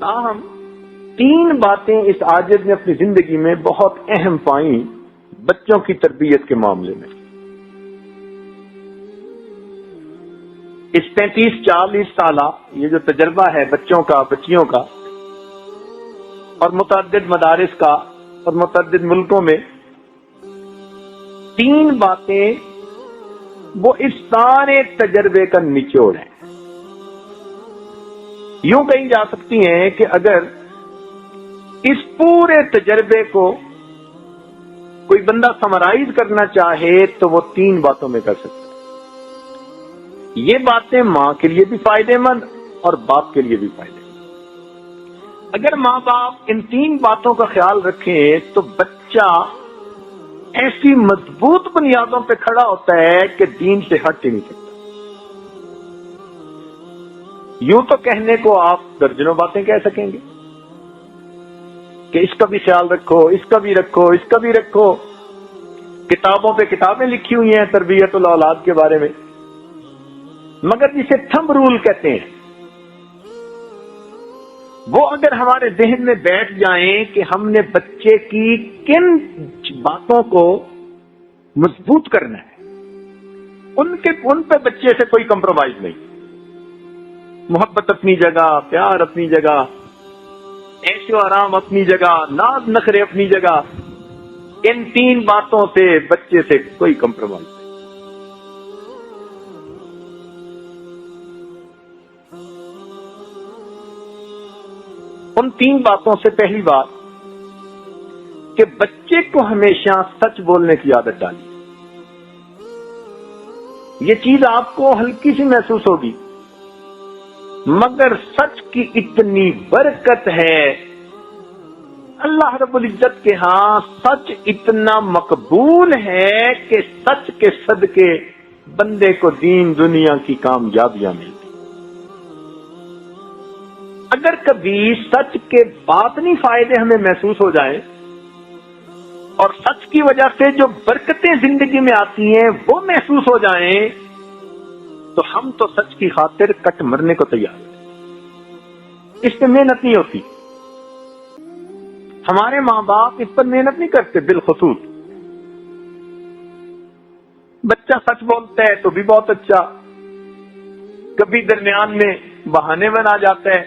تاہم 3 باتیں اس عاجز نے اپنی زندگی میں بہت اہم پائیں بچوں کی تربیت کے معاملے میں۔ اس 35-40 سالہ یہ جو تجربہ ہے بچوں کا، بچیوں کا، اور متعدد مدارس کا اور متعدد ملکوں میں، 3 باتیں وہ اس سارے تجربے کا نچوڑ ہے۔ یوں کہی جا سکتی ہیں کہ اگر اس پورے تجربے کو کوئی بندہ سمرائز کرنا چاہے تو وہ 3 باتوں میں کر سکتا ہے۔ یہ باتیں ماں کے لیے بھی فائدے مند اور باپ کے لیے بھی فائدے مند۔ اگر ماں باپ ان 3 باتوں کا خیال رکھیں تو بچہ ایسی مضبوط بنیادوں پہ کھڑا ہوتا ہے کہ دین سے ہٹ ہی نہیں سکتا۔ یوں تو کہنے کو آپ درجنوں باتیں کہہ سکیں گے کہ اس کا بھی خیال رکھو، اس کا بھی رکھو، اس کا بھی رکھو، کتابوں پہ کتابیں لکھی ہوئی ہیں تربیت الاولاد کے بارے میں، مگر جسے تھمب رول کہتے ہیں وہ اگر ہمارے ذہن میں بیٹھ جائیں کہ ہم نے بچے کی کن باتوں کو مضبوط کرنا ہے، ان پہ بچے سے کوئی کمپرومائز نہیں، محبت اپنی جگہ، پیار اپنی جگہ، عیش و آرام اپنی جگہ، ناز نخرے اپنی جگہ، ان 3 باتوں سے بچے سے کوئی کمپرومائز نہیں۔ ان 3 باتوں سے پہلی بات کہ بچے کو ہمیشہ سچ بولنے کی عادت ڈالی۔ یہ چیز آپ کو ہلکی سی محسوس ہوگی، مگر سچ کی اتنی برکت ہے، اللہ رب العزت کے ہاں سچ اتنا مقبول ہے کہ سچ کے صدقے بندے کو دین دنیا کی کامیابیاں ملتی۔ اگر کبھی سچ کے باطنی فائدے ہمیں محسوس ہو جائیں اور سچ کی وجہ سے جو برکتیں زندگی میں آتی ہیں وہ محسوس ہو جائیں تو ہم تو سچ کی خاطر کٹ مرنے کو تیار ہیں۔ اس پہ محنت نہیں ہوتی، ہمارے ماں باپ اس پر محنت نہیں کرتے۔ بالخصوص بچہ سچ بولتا ہے تو بھی بہت اچھا، کبھی درمیان میں بہانے بنا جاتا ہے،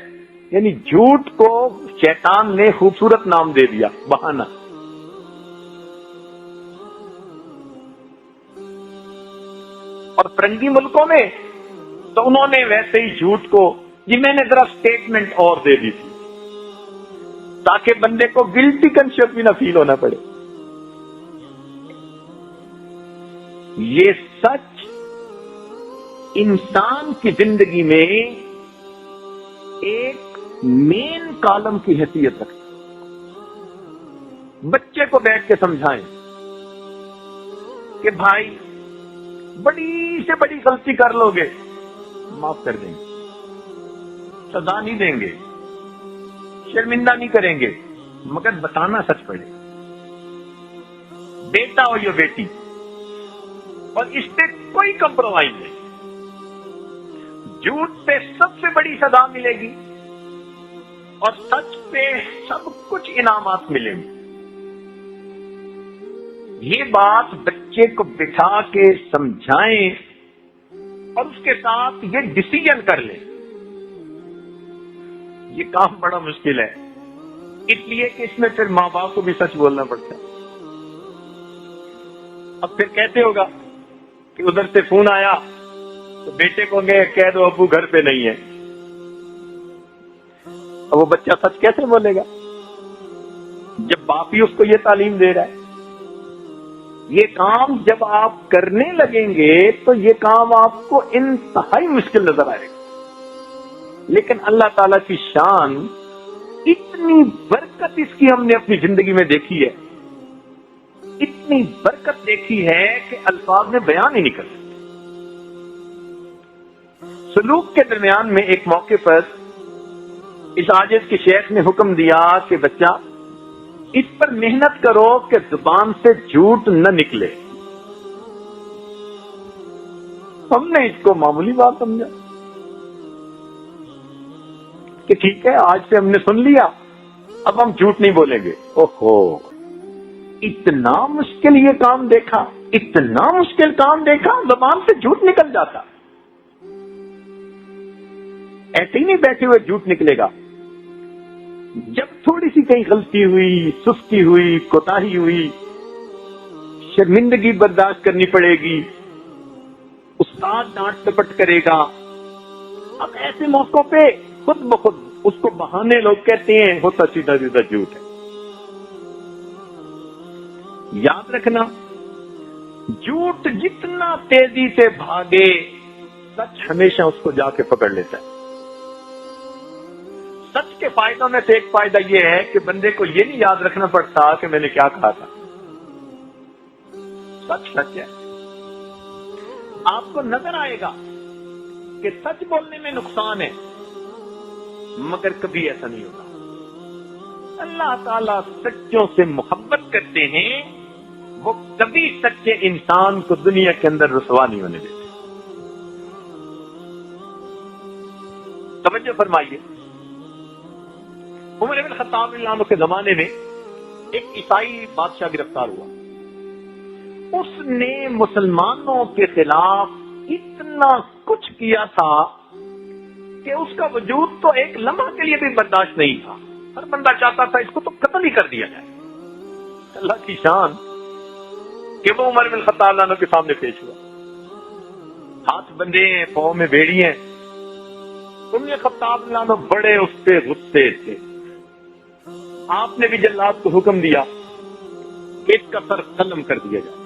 یعنی جھوٹ کو شیطان نے خوبصورت نام دے دیا، بہانہ۔ اور فرنگی ملکوں میں تو انہوں نے ویسے ہی جھوٹ کو جی میں نے ذرا سٹیٹمنٹ اور دے دی تھی تاکہ بندے کو گلٹی کنشس بھی نہ فیل ہونا پڑے۔ یہ سچ انسان کی زندگی میں ایک مین کالم کی حیثیت رکھتا ہے۔ بچے کو بیٹھ کے سمجھائیں کہ بھائی بڑی سے بڑی غلطی کر لو گے معاف کر دیں گے، سزا نہیں دیں گے، شرمندہ نہیں کریں گے، مگر بتانا سچ پڑے، بیٹا ہو یا بیٹی، اور اس پہ کوئی کمپرومائز نہیں۔ جھوٹ پہ سب سے بڑی سزا ملے گی اور سچ پہ سب کچھ انعامات ملیں گے۔ یہ بات بچے کو بٹھا کے سمجھائیں اور اس کے ساتھ یہ ڈیسیژن کر لیں۔ یہ کام بڑا مشکل ہے، اس لیے کہ اس میں پھر ماں باپ کو بھی سچ بولنا پڑتا ہے۔ اب پھر کہتے ہوگا کہ ادھر سے فون آیا تو بیٹے کو کہہ دو ابو گھر پہ نہیں ہے، اب وہ بچہ سچ کیسے بولے گا جب باپ ہی اس کو یہ تعلیم دے رہا ہے؟ یہ کام جب آپ کرنے لگیں گے تو یہ کام آپ کو انتہائی مشکل نظر آئے گا، لیکن اللہ تعالی کی شان اتنی برکت اس کی ہم نے اپنی زندگی میں دیکھی ہے، اتنی برکت دیکھی ہے کہ الفاظ میں بیان ہی نہیں کر سکتے۔ سلوک کے درمیان میں ایک موقع پر اس عاجز کے شیخ نے حکم دیا کہ بچہ اس پر محنت کرو کہ زبان سے جھوٹ نہ نکلے۔ ہم نے اس کو معمولی بات سمجھا کہ ٹھیک ہے آج سے ہم نے سن لیا، اب ہم جھوٹ نہیں بولیں گے. اوہو، اتنا مشکل یہ کام دیکھا، اتنا مشکل کام دیکھا، زبان سے جھوٹ نکل جاتا. ایسے ہی نہیں بیٹھے ہوئے جھوٹ نکلے گا. جب تھوڑی سی کہیں غلطی ہوئی، سستی ہوئی، کوتاہی ہوئی، شرمندگی برداشت کرنی پڑے گی، استاد ڈانٹ ڈپٹ کرے گا. اب ایسے موقعوں پہ خود بخود اس کو بہانے لوگ کہتے ہیں ہوتا سیدھا سیدھا جھوٹ ہے. یاد رکھنا، جھوٹ جتنا تیزی سے بھاگے سچ ہمیشہ اس کو جا کے پکڑ لیتا ہے. سچ کے فائدوں میں سے ایک فائدہ یہ ہے کہ بندے کو یہ نہیں یاد رکھنا پڑتا کہ میں نے کیا کہا تھا. سچ سچ ہے. آپ کو نظر آئے گا کہ سچ بولنے میں نقصان ہے، مگر کبھی ایسا نہیں ہوگا. اللہ تعالیٰ سچوں سے محبت کرتے ہیں، وہ کبھی سچے انسان کو دنیا کے اندر رسوا نہیں ہونے دیتے. توجہ فرمائیے، عمر بن خطاب رضی اللہ عنہ کے زمانے میں ایک عیسائی بادشاہ گرفتار ہوا. اس نے مسلمانوں کے خلاف اتنا کچھ کیا تھا کہ اس کا وجود تو ایک لمحہ کے لیے بھی برداشت نہیں تھا. ہر بندہ چاہتا تھا اس کو تو قتل ہی کر دیا جائے. اللہ کی شان کہ وہ عمر بن خطاب رضی اللہ عنہ کے سامنے پیش ہوا. ہاتھ بندے ہیں، پاؤں میں بیڑی ہیں. عمر خطاب رضی اللہ عنہ بڑے اس پہ غصے تھے. آپ نے بھی جلاد کو حکم دیا کہ اس کا سر قلم کر دیا جائے.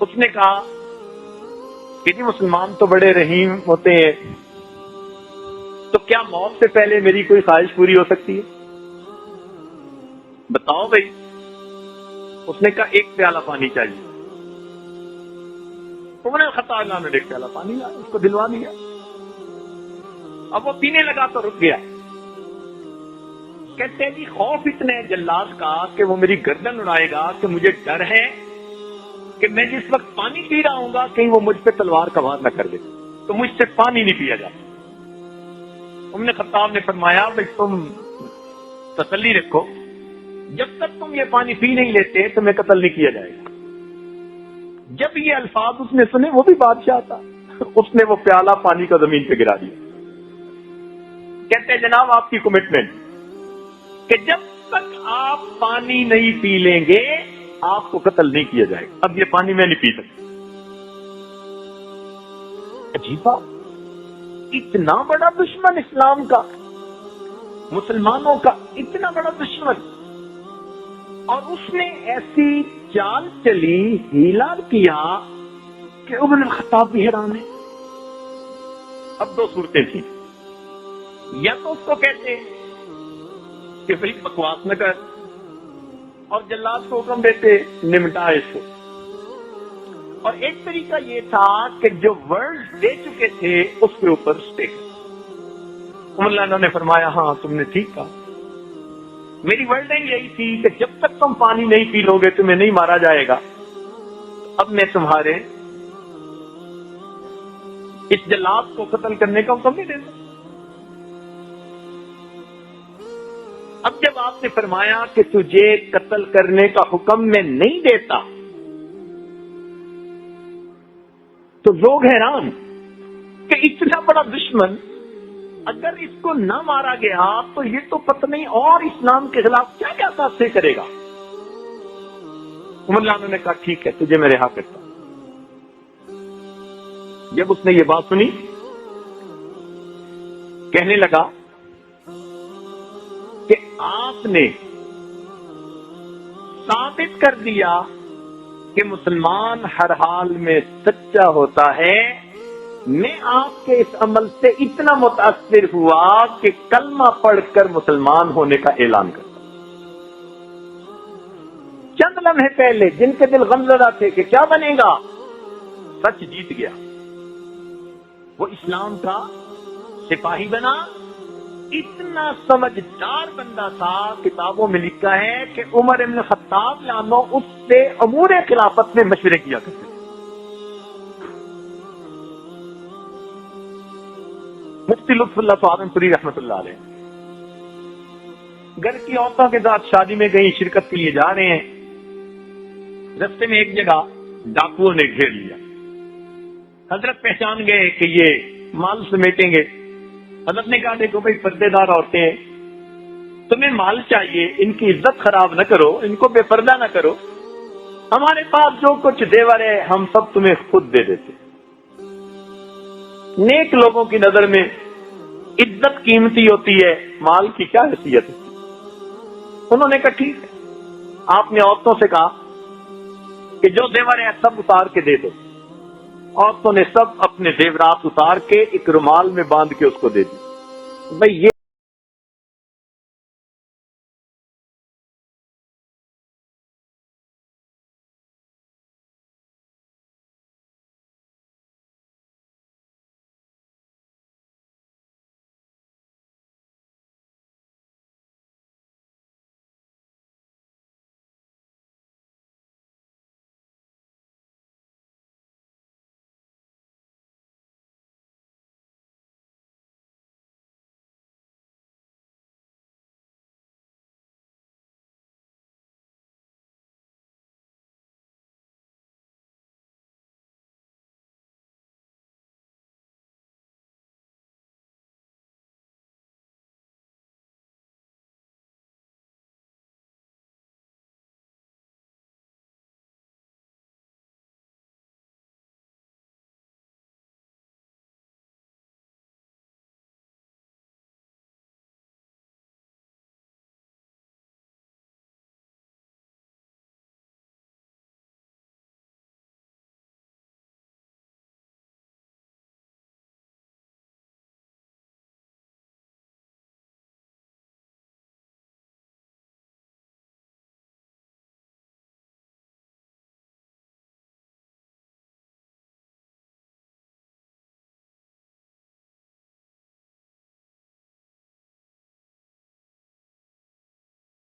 اس نے کہا کہ جی مسلمان تو بڑے رحیم ہوتے ہیں، تو کیا موت سے پہلے میری کوئی خواہش پوری ہو سکتی ہے؟ بتاؤ بھائی. اس نے کہا ایک پیالہ پانی چاہیے. عمر بن خطاب نے ایک پیالہ پانی لایا، اس کو دلوا دیا. اب وہ پینے لگا تو رک گیا. کہتے ہیں جی خوف اتنا ہے جلاد کا کہ وہ میری گردن اڑائے گا کہ مجھے ڈر ہے کہ میں جس وقت پانی پی رہا ہوں گا کہیں وہ مجھ پہ تلوار کا وار نہ کر دے، تو مجھ سے پانی نہیں پیا جاتا. عمر بن خطاب نے فرمایا بھائی تم تسلی رکھو، جب تک تم یہ پانی پی نہیں لیتے تمہیں قتل نہیں کیا جائے گا. جب یہ الفاظ اس نے سنے، وہ بھی بادشاہ تھا، اس نے وہ پیالہ پانی کا زمین پہ گرا دیا. کہتے ہیں جناب آپ کی کمٹمنٹ کہ جب تک آپ پانی نہیں پی لیں گے آپ کو قتل نہیں کیا جائے گا. اب یہ پانی میں نہیں پی سکتا. عجیب بات، اتنا بڑا دشمن اسلام کا، مسلمانوں کا اتنا بڑا دشمن، اور اس نے ایسی چال چلی، ہیلا کیا کہ عمر بن خطاب بھی حیران ہے. اب دو صورتیں تھیں، یا تو اس کو کہتے کہ بھائی بکواس نہ کر، اور جلاد کو حکم دیتے نمٹا اس کو. اور ایک طریقہ یہ تھا کہ جو ورڈ دے چکے تھے اس کے اوپر اسٹے کر. عمر اللہ نے فرمایا ہاں تم نے ٹھیک کہا، میری ورڈنگ یہی تھی کہ جب تک تم پانی نہیں پی لو گے تمہیں نہیں مارا جائے گا. اب میں تمہارے اس جلاد کو قتل کرنے کا حکم نہیں دیتا. اب جب آپ نے فرمایا کہ تجھے قتل کرنے کا حکم میں نہیں دیتا تو لوگ حیران کہ اتنا بڑا دشمن اگر اس کو نہ مارا گیا تو یہ تو پتہ نہیں اور اسلام کے خلاف کیا کیا تاثیر کرے گا. عمر اللہ نے کہا ٹھیک ہے تجھے میں رہا کرتا. جب اس نے یہ بات سنی کہنے لگا کہ آپ نے ثابت کر دیا کہ مسلمان ہر حال میں سچا ہوتا ہے. میں آپ کے اس عمل سے اتنا متاثر ہوا کہ کلمہ پڑھ کر مسلمان ہونے کا اعلان کرتا. چند لمحے پہلے جن کے دل غمزدہ تھے کہ کیا بنے گا، سچ جیت گیا. وہ اسلام کا سپاہی بنا. اتنا سمجھدار بندہ تھا، کتابوں میں لکھا ہے کہ عمر بن خطاب لانو اس سے امور خلافت میں مشورے کیا کرتے تھے. مفتی لطف اللہ سہارنپوری رحمۃ اللہ علیہ گھر کی عورتوں کے ساتھ شادی میں کہیں شرکت کے لیے جا رہے ہیں. رستے میں ایک جگہ ڈاکوؤں نے گھیر لیا. حضرت پہچان گئے کہ یہ مال سمیٹیں گے. حضرت نے کہا دیکھو بھائی پردے دار عورتیں ہیں, تمہیں مال چاہیے, ان کی عزت خراب نہ کرو, ان کو بے پردہ نہ کرو, ہمارے پاس جو کچھ زیور ہے ہم سب تمہیں خود دے دیتے. نیک لوگوں کی نظر میں عزت قیمتی ہوتی ہے, مال کی کیا حیثیت ہے. انہوں نے کہا ٹھیک ہے. آپ نے عورتوں سے کہا کہ جو زیور ہے سب اتار کے دے دو. عورتوں نے سب اپنے زیورات اتار کے ایک رومال میں باندھ کے اس کو دے دی. بھائی یہ